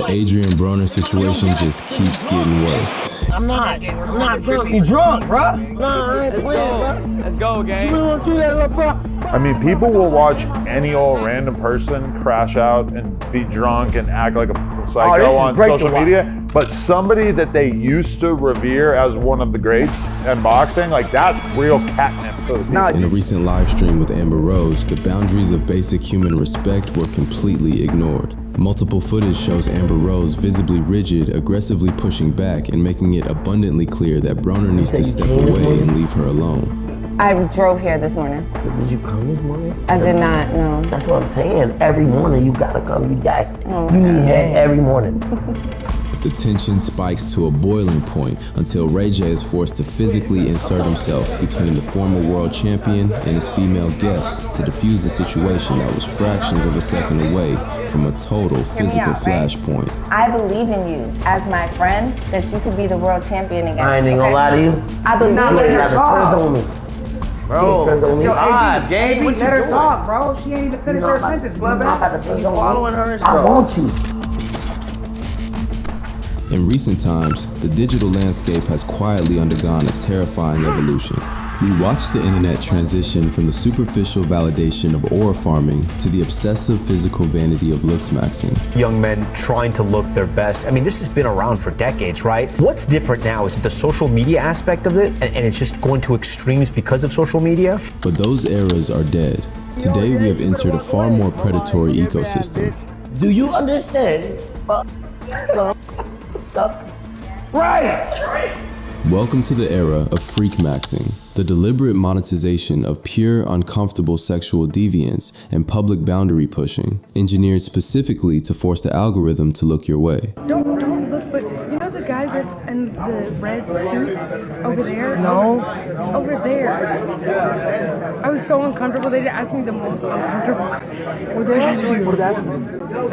Adrien Broner situation just keeps getting worse. I'm not drunk. You drunk, bro? Nah, I ain't playing, bro. Let's go, gang. You wanna do that, little bro? I mean, people will watch any old random person crash out and be drunk and act like a psycho on social media, but somebody that they used to revere as one of the greats in boxing, like that's real catnip for the people. In a recent live stream with Amber Rose, the boundaries of basic human respect were completely ignored. Multiple footage shows Amber Rose visibly rigid, aggressively pushing back and making it abundantly clear that Broner needs to step away and leave her alone. I drove here this morning. Did you come this morning? I did not, no. That's what I'm saying. Every morning you gotta come. You need head every morning. The tension spikes to a boiling point until Ray J is forced to physically insert himself between the former world champion and his female guest to defuse the situation that was fractions of a second away from a total physical flashpoint. I believe in you as my friend that you could be the world champion again. I ain't gonna lie to you. I believe You in got to turn on me. Bro, Jay, let her talk, bro. She ain't even finished her sentence, blood. Following her. I want you. In recent times, the digital landscape has quietly undergone a terrifying evolution. We watched the internet transition from the superficial validation of ore farming to the obsessive physical vanity of looksmaxing. Young men trying to look their best. I mean, this has been around for decades, right? What's different now is the social media aspect of it, and it's just going to extremes because of social media. But those eras are dead. Today we have entered a far more predatory ecosystem. Do you understand? Right! Welcome to the era of freakmaxing, the deliberate monetization of pure, uncomfortable sexual deviance and public boundary pushing, engineered specifically to force the algorithm to look your way. Don't look, but you know the guys that in the red suits over there? No. Over there. I was so uncomfortable. They asked me the most uncomfortable. What did they ask me?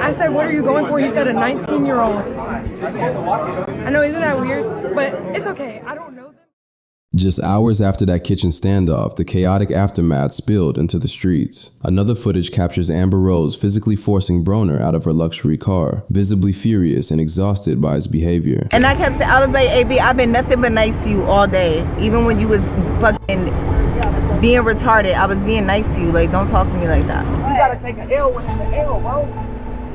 I said, what are you going for? He said, a 19-year-old. I know, isn't that weird? But it's okay. I don't know them. Just hours after that kitchen standoff, the chaotic aftermath spilled into the streets. Another footage captures Amber Rose physically forcing Broner out of her luxury car, visibly furious and exhausted by his behavior. And I kept saying, I was like, AB, I've been nothing but nice to you all day. Even when you was fucking being retarded, I was being nice to you. Like, don't talk to me like that. You gotta take an L when it's an L, bro.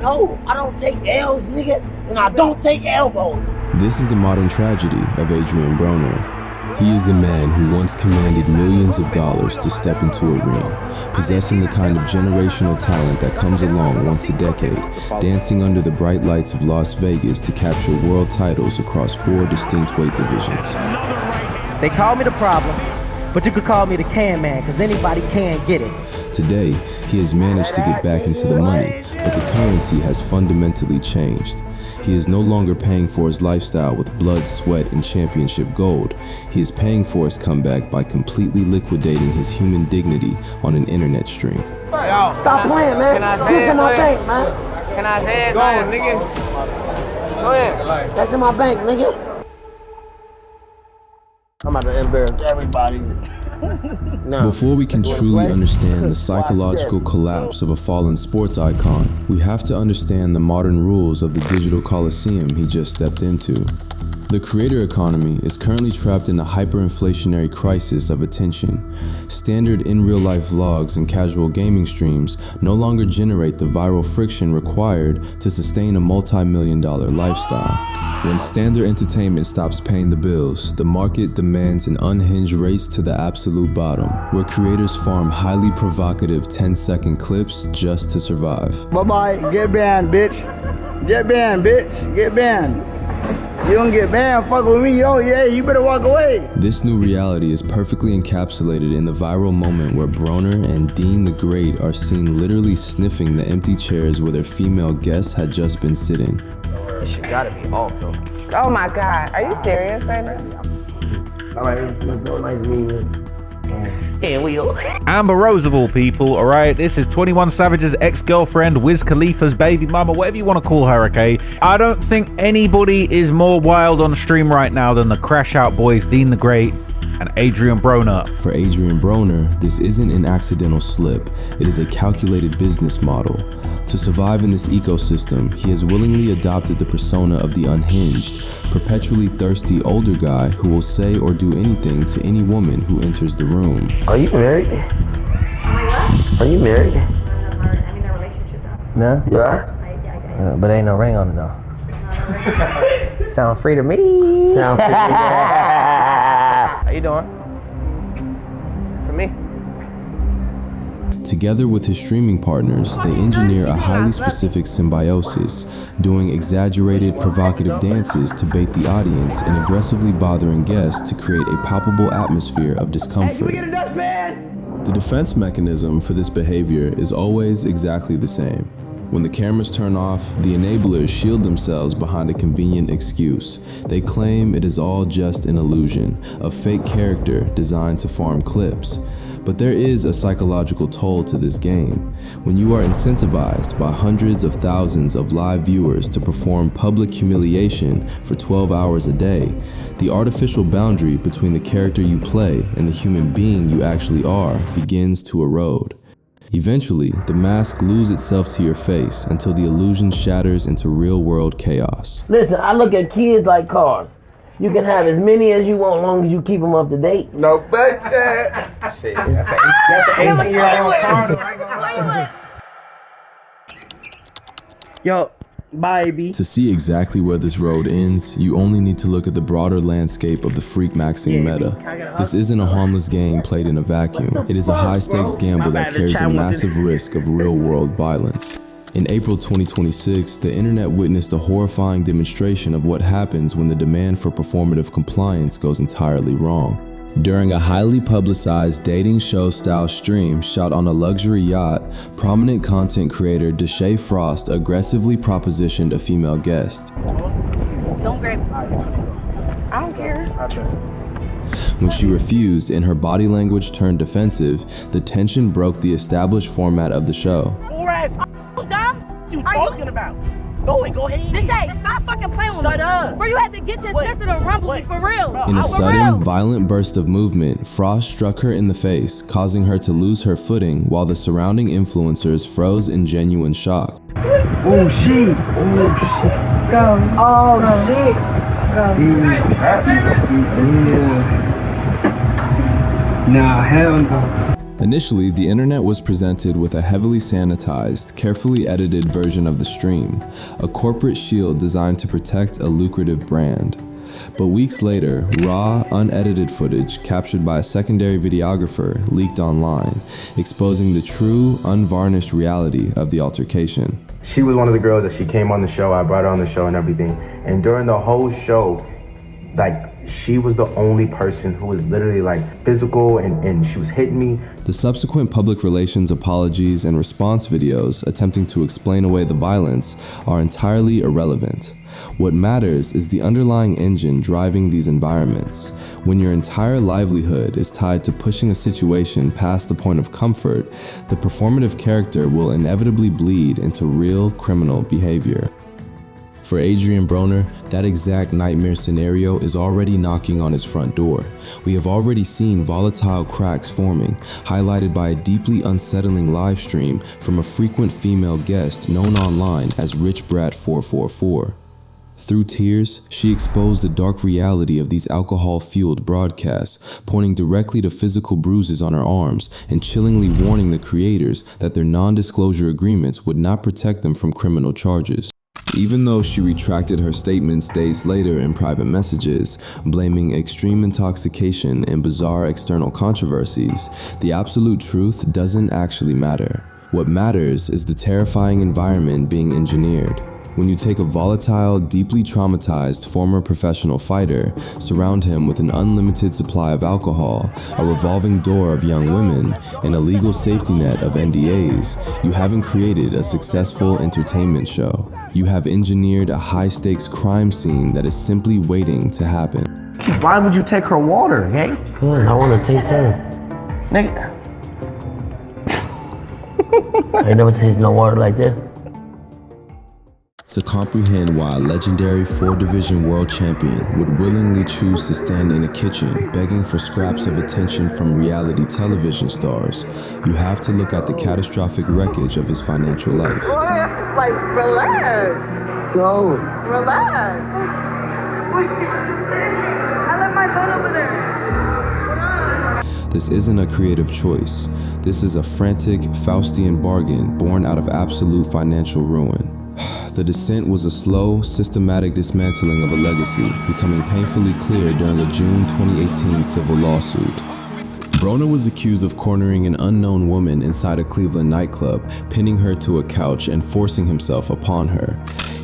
No, I don't take L's, nigga, and I don't take elbows. This is the modern tragedy of Adrien Broner. He is the man who once commanded millions of dollars to step into a ring, possessing the kind of generational talent that comes along once a decade, dancing under the bright lights of Las Vegas to capture world titles across 4 distinct weight divisions. They call me the problem, but you could call me the can man, because anybody can get it. Today, he has managed to get back into the money, but the currency has fundamentally changed. He is no longer paying for his lifestyle with blood, sweat, and championship gold. He is paying for his comeback by completely liquidating his human dignity on an internet stream. Stop playing, man. Can I say Get it, to my man? bank, man. Can I say it, man, nigga? Go ahead. That's in my bank, nigga. I'm about to embarrass everybody. No. Before we can truly understand the psychological collapse of a fallen sports icon, we have to understand the modern rules of the digital coliseum he just stepped into. The creator economy is currently trapped in a hyperinflationary crisis of attention. Standard in-real-life vlogs and casual gaming streams no longer generate the viral friction required to sustain a multi-million-dollar lifestyle. When standard entertainment stops paying the bills, the market demands an unhinged race to the absolute bottom, where creators farm highly provocative 10-second clips just to survive. Bye-bye, get banned, bitch. Get banned, bitch. Get banned. You don't get banned, fuck with me, yo, yeah, you better walk away. This new reality is perfectly encapsulated in the viral moment where Broner and Deen The Great are seen literally sniffing the empty chairs where their female guests had just been sitting. This shit gotta be off, though. Oh my God, are you serious right now? All right, it's so nice meeting you. Yeah, we all. Amber Rose of all people, alright? This is 21 Savage's ex-girlfriend, Wiz Khalifa's baby mama, whatever you want to call her, okay? I don't think anybody is more wild on stream right now than the Crash Out Boys, Deen The Great and Adrien Broner. For Adrien Broner, this isn't an accidental slip, it is a calculated business model. To survive in this ecosystem, he has willingly adopted the persona of the unhinged, perpetually thirsty older guy who will say or do anything to any woman who enters the room. Are you married? Are you married? I'm in a relationship now. No? You are? But ain't no ring on it though. Sound free to me. Sound free to me. How you doing? For me? Together with his streaming partners, they engineer a highly specific symbiosis, doing exaggerated, provocative dances to bait the audience and aggressively bothering guests to create a palpable atmosphere of discomfort. The defense mechanism for this behavior is always exactly the same. When the cameras turn off, the enablers shield themselves behind a convenient excuse. They claim it is all just an illusion, a fake character designed to farm clips. But there is a psychological toll to this game. When you are incentivized by hundreds of thousands of live viewers to perform public humiliation for 12 hours a day, the artificial boundary between the character you play and the human being you actually are begins to erode. Eventually, the mask glues itself to your face until the illusion shatters into real-world chaos. Listen, I look at kids like cars. You can have as many as you want, as long as you keep them up to date. No bullshit. Shit, that's an 18-year-old car. Yo, baby. To see exactly where this road ends, you only need to look at the broader landscape of the Freakmaxing meta. This isn't a harmless game played in a vacuum. It is a high-stakes gamble that carries a massive risk of real-world violence. In April 2026, the internet witnessed a horrifying demonstration of what happens when the demand for performative compliance goes entirely wrong. During a highly publicized dating show-style stream shot on a luxury yacht, prominent content creator Deshae Frost aggressively propositioned a female guest. Don't grab me. I don't care. When she refused and her body language turned defensive, the tension broke the established format of the show. What you talking about? Go ahead. Deshae, stop fucking playing with me. Shut up. Bro, you had to get your sister to rumble me for real. In a sudden, violent burst of movement, Frost struck her in the face, causing her to lose her footing while the surrounding influencers froze in genuine shock. Oh shit. Oh shit. Go. Oh shit. Go. Nah, hell no. Initially, the internet was presented with a heavily sanitized, carefully edited version of the stream, a corporate shield designed to protect a lucrative brand. But weeks later, raw, unedited footage captured by a secondary videographer leaked online, exposing the true, unvarnished reality of the altercation. She was one of the girls that she came on the show. I brought her on the show and everything. And during the whole show, like, she was the only person who was literally like physical and she was hitting me. The subsequent public relations apologies and response videos attempting to explain away the violence are entirely irrelevant. What matters is the underlying engine driving these environments. When your entire livelihood is tied to pushing a situation past the point of comfort, the performative character will inevitably bleed into real criminal behavior. For Adrien Broner, that exact nightmare scenario is already knocking on his front door. We have already seen volatile cracks forming, highlighted by a deeply unsettling live stream from a frequent female guest known online as Rich Brat 444. Through tears, she exposed the dark reality of these alcohol-fueled broadcasts, pointing directly to physical bruises on her arms and chillingly warning the creators that their non-disclosure agreements would not protect them from criminal charges. Even though she retracted her statements days later in private messages, blaming extreme intoxication and bizarre external controversies, the absolute truth doesn't actually matter. What matters is the terrifying environment being engineered. When you take a volatile, deeply traumatized former professional fighter, surround him with an unlimited supply of alcohol, a revolving door of young women, and a legal safety net of NDAs, you haven't created a successful entertainment show. You have engineered a high-stakes crime scene that is simply waiting to happen. Why would you take her water, gang? Cause I wanna taste her. Nigga. I ain't never tasted no water like that. to comprehend why a legendary 4-division world champion would willingly choose to stand in a kitchen begging for scraps of attention from reality television stars, you have to look at the catastrophic wreckage of his financial life. Like, relax. Go. Relax. I left my phone over there. This isn't a creative choice. This is a frantic Faustian bargain born out of absolute financial ruin. The descent was a slow, systematic dismantling of a legacy, becoming painfully clear during a June 2018 civil lawsuit. Broner was accused of cornering an unknown woman inside a Cleveland nightclub, pinning her to a couch and forcing himself upon her.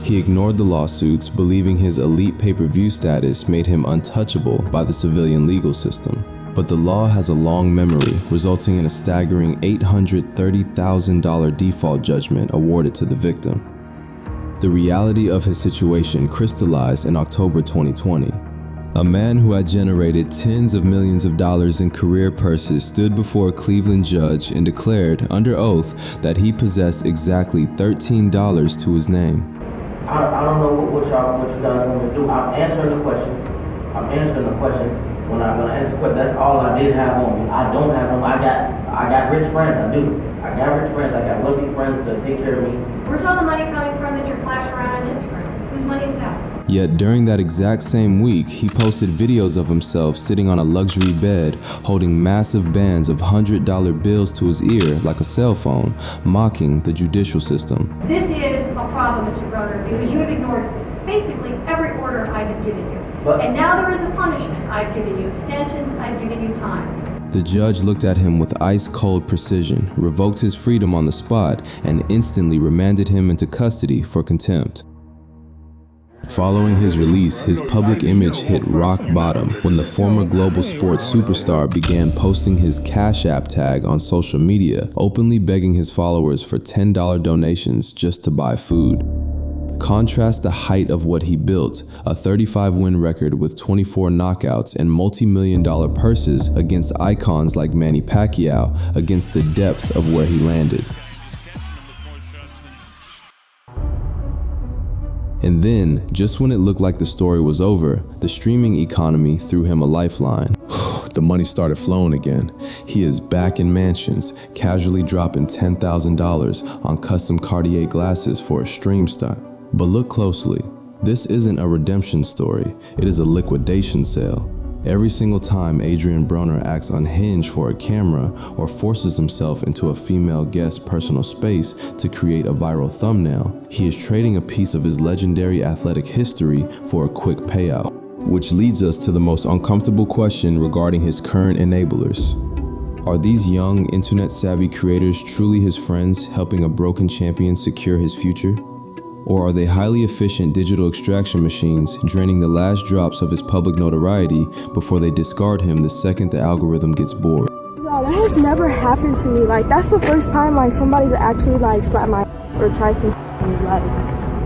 He ignored the lawsuits, believing his elite pay-per-view status made him untouchable by the civilian legal system. But the law has a long memory, resulting in a staggering $830,000 default judgment awarded to the victim. The reality of his situation crystallized in October 2020. A man who had generated tens of millions of dollars in career purses stood before a Cleveland judge and declared, under oath, that he possessed exactly $13 to his name. I don't know what you guys want to do. I'm answering the questions. When I answer the question, that's all I did have on me. I don't have them. I got rich friends. I do. I got rich friends. I got wealthy friends that take care of me. Where's all the money coming from that you're flashing around on Instagram? Whose money is that? Yet during that exact same week, he posted videos of himself sitting on a luxury bed, holding massive bands of $100 bills to his ear like a cell phone, mocking the judicial system. This is a problem, Mr. Broner, because you have ignored basically every order I have given you. And now there is a punishment. I've given you extensions, I've given you time. The judge looked at him with ice-cold precision, revoked his freedom on the spot, and instantly remanded him into custody for contempt. Following his release, his public image hit rock bottom when the former global sports superstar began posting his Cash App tag on social media, openly begging his followers for $10 donations just to buy food. Contrast the height of what he built, a 35-win record with 24 knockouts and multi-million-dollar purses against icons like Manny Pacquiao, against the depth of where he landed. And then, just when it looked like the story was over, the streaming economy threw him a lifeline. The money started flowing again. He is back in mansions, casually dropping $10,000 on custom Cartier glasses for a stream stop. But look closely. This isn't a redemption story. It is a liquidation sale. Every single time Adrien Broner acts unhinged for a camera or forces himself into a female guest's personal space to create a viral thumbnail, he is trading a piece of his legendary athletic history for a quick payout. Which leads us to the most uncomfortable question regarding his current enablers. Are these young, internet-savvy creators truly his friends, helping a broken champion secure his future? Or are they highly efficient digital extraction machines draining the last drops of his public notoriety before they discard him the second the algorithm gets bored? Yo, that has never happened to me. Like, that's the first time, like, somebody's actually, like, slapped my or tried to me. Like,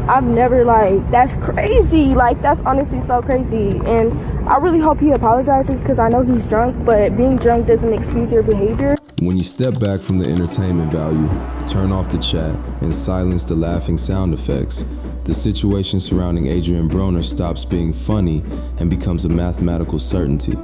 I've never, like, that's crazy. Like, that's honestly so crazy. And I really hope he apologizes because I know he's drunk, but being drunk doesn't excuse your behavior. When you step back from the entertainment value, turn off the chat, and silence the laughing sound effects, the situation surrounding Adrien Broner stops being funny and becomes a mathematical certainty.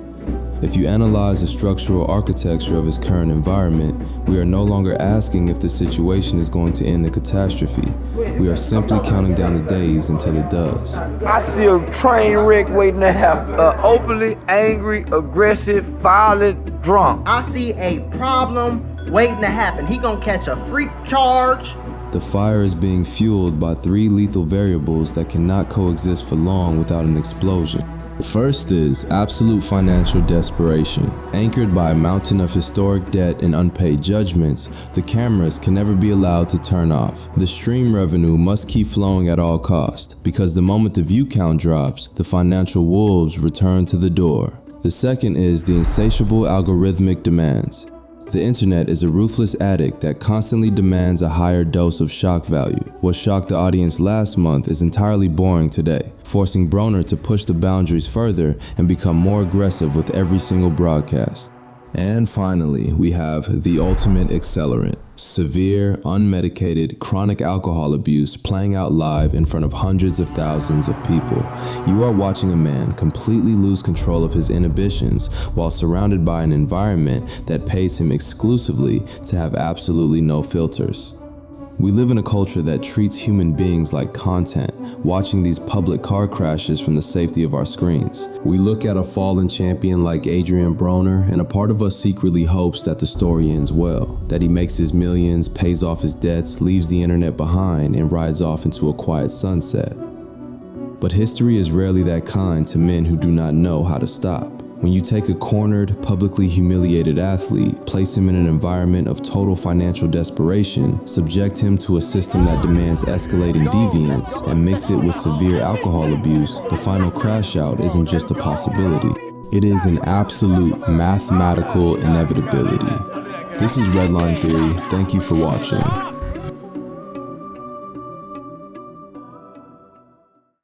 If you analyze the structural architecture of his current environment, we are no longer asking if the situation is going to end in catastrophe. We are simply counting down the days until it does. I see a train wreck waiting to happen. Openly angry, aggressive, violent, drunk. I see a problem waiting to happen. He gonna catch a freak charge. The fire is being fueled by 3 lethal variables that cannot coexist for long without an explosion. First is absolute financial desperation. Anchored by a mountain of historic debt and unpaid judgments, the cameras can never be allowed to turn off. The stream revenue must keep flowing at all costs, because the moment the view count drops, the financial wolves return to the door. The second is the insatiable algorithmic demands. The internet is a ruthless addict that constantly demands a higher dose of shock value. What shocked the audience last month is entirely boring today, forcing Broner to push the boundaries further and become more aggressive with every single broadcast. And finally, we have the ultimate accelerant, Severe, unmedicated, chronic alcohol abuse playing out live in front of hundreds of thousands of people. You are watching a man completely lose control of his inhibitions while surrounded by an environment that pays him exclusively to have absolutely no filters. We live in a culture that treats human beings like content, watching these public car crashes from the safety of our screens. We look at a fallen champion like Adrien Broner, and a part of us secretly hopes that the story ends well, that he makes his millions, pays off his debts, leaves the internet behind, and rides off into a quiet sunset. But history is rarely that kind to men who do not know how to stop. When you take a cornered, publicly humiliated athlete, place him in an environment of total financial desperation, subject him to a system that demands escalating deviance, and mix it with severe alcohol abuse, the final crash out isn't just a possibility. It is an absolute mathematical inevitability. This is Redline Theory. Thank you for watching.